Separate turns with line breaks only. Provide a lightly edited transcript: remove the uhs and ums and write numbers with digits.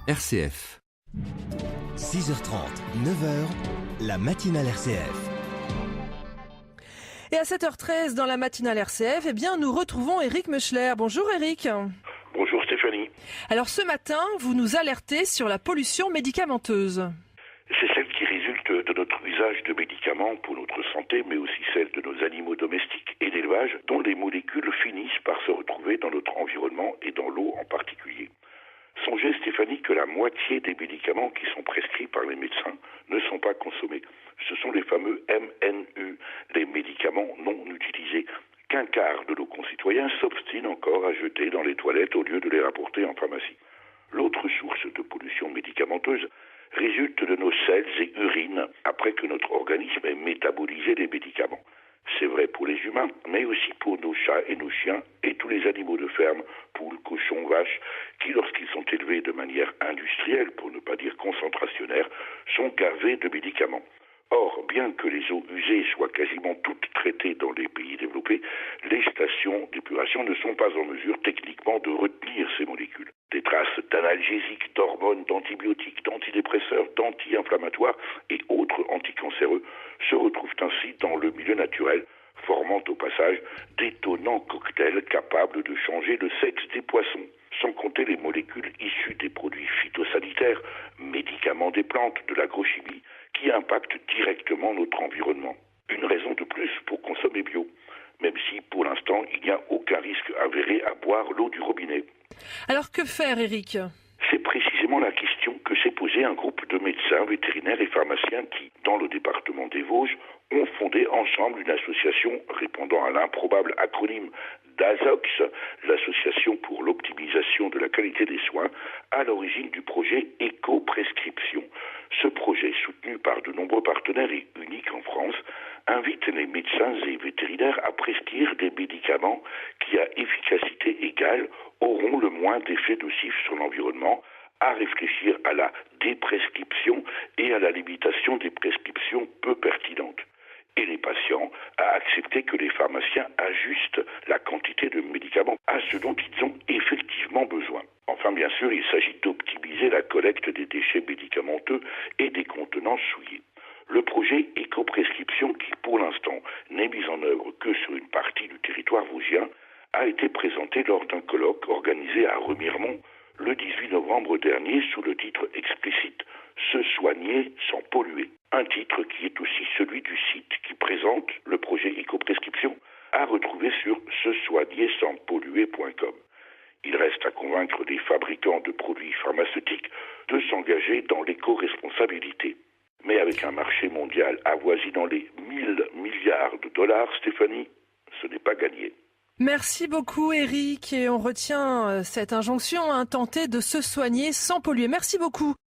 RCF.
6h30, 9h, la matinale RCF.
Et à 7h13 dans la matinale RCF, nous retrouvons Éric Meuchler. Bonjour Éric.
Bonjour Stéphanie.
Alors ce matin, vous nous alertez sur la pollution médicamenteuse.
C'est celle qui résulte de notre usage de médicaments pour notre santé, mais aussi celle de nos animaux domestiques et d'élevage, dont les molécules finissent par se retrouver dans notre environnement et dans l'eau en particulier. Songez, Stéphanie, que la moitié des médicaments qui sont prescrits par les médecins ne sont pas consommés. Ce sont les fameux MNU, les médicaments non utilisés, qu'un quart de nos concitoyens s'obstinent encore à jeter dans les toilettes au lieu de les rapporter en pharmacie. L'autre source de pollution médicamenteuse résulte de nos selles et urines après que notre organisme ait métabolisé les médicaments. C'est vrai pour les humains, mais aussi pour nos chats et nos chiens et tous les animaux de ferme, poules, cochons, vaches, qui lorsqu'ils sont élevés de manière industrielle, pour ne pas dire concentrationnaire, sont gavés de médicaments. Or, bien que les eaux usées soient quasiment toutes traitées dans les pays développés, les stations d'épuration ne sont pas en mesure techniquement de retenir ces molécules. Des traces d'analgésiques, d'hormones, d'antibiotiques, d'antidépresseurs, d'anti-inflammatoires et autres anticancéreux se retrouvent ainsi dans le milieu naturel, formant au passage d'étonnants cocktails capables de changer le sexe des poissons. Sans compter les molécules issues des produits phytosanitaires, médicaments des plantes, de l'agrochimie, qui impactent directement notre environnement. Une raison de plus pour consommer bio, même si pour l'instant il n'y a aucun risque avéré à boire l'eau du robinet.
Alors que faire, Éric ?
C'est précisément la question que s'est posée un groupe de médecins, vétérinaires et pharmaciens qui, dans le département des Vosges, ont fondé ensemble une association répondant à l'improbable acronyme d'ASOX, l'association pour l'optimisation de la qualité des soins, à l'origine du projet Éco-prescription. Ce projet, soutenu par de nombreux partenaires et unique en France, invite les médecins et vétérinaires à prescrire des médicaments qui, à efficacité égale, auront le moins d'effets nocifs sur l'environnement, à réfléchir à la déprescription et à la limitation des prescriptions peu pertinentes. Et les patients à accepter que les pharmaciens ajustent la quantité de médicaments à ce dont ils ont effectivement besoin. Enfin, bien sûr, il s'agit d'optimiser la collecte des déchets médicamenteux et des contenants souillés. Le projet Éco-prescription, qui pour l'instant n'est mis en œuvre que sur une partie du territoire vosgien, a été présenté lors d'un colloque organisé à Remiremont le 18 novembre dernier sous le titre explicite « Se soigner sans polluer ». Un titre qui est aussi celui du site qui présente le projet Éco-prescription à retrouver sur sesoignersanspolier.com. Il reste à convaincre les fabricants de produits pharmaceutiques de s'engager dans l'éco-responsabilité. Mais avec un marché mondial avoisinant les 1000 milliards de dollars, Stéphanie, ce n'est pas gagné.
Merci beaucoup Éric, et on retient cette injonction, tenter de se soigner sans polluer. Merci beaucoup.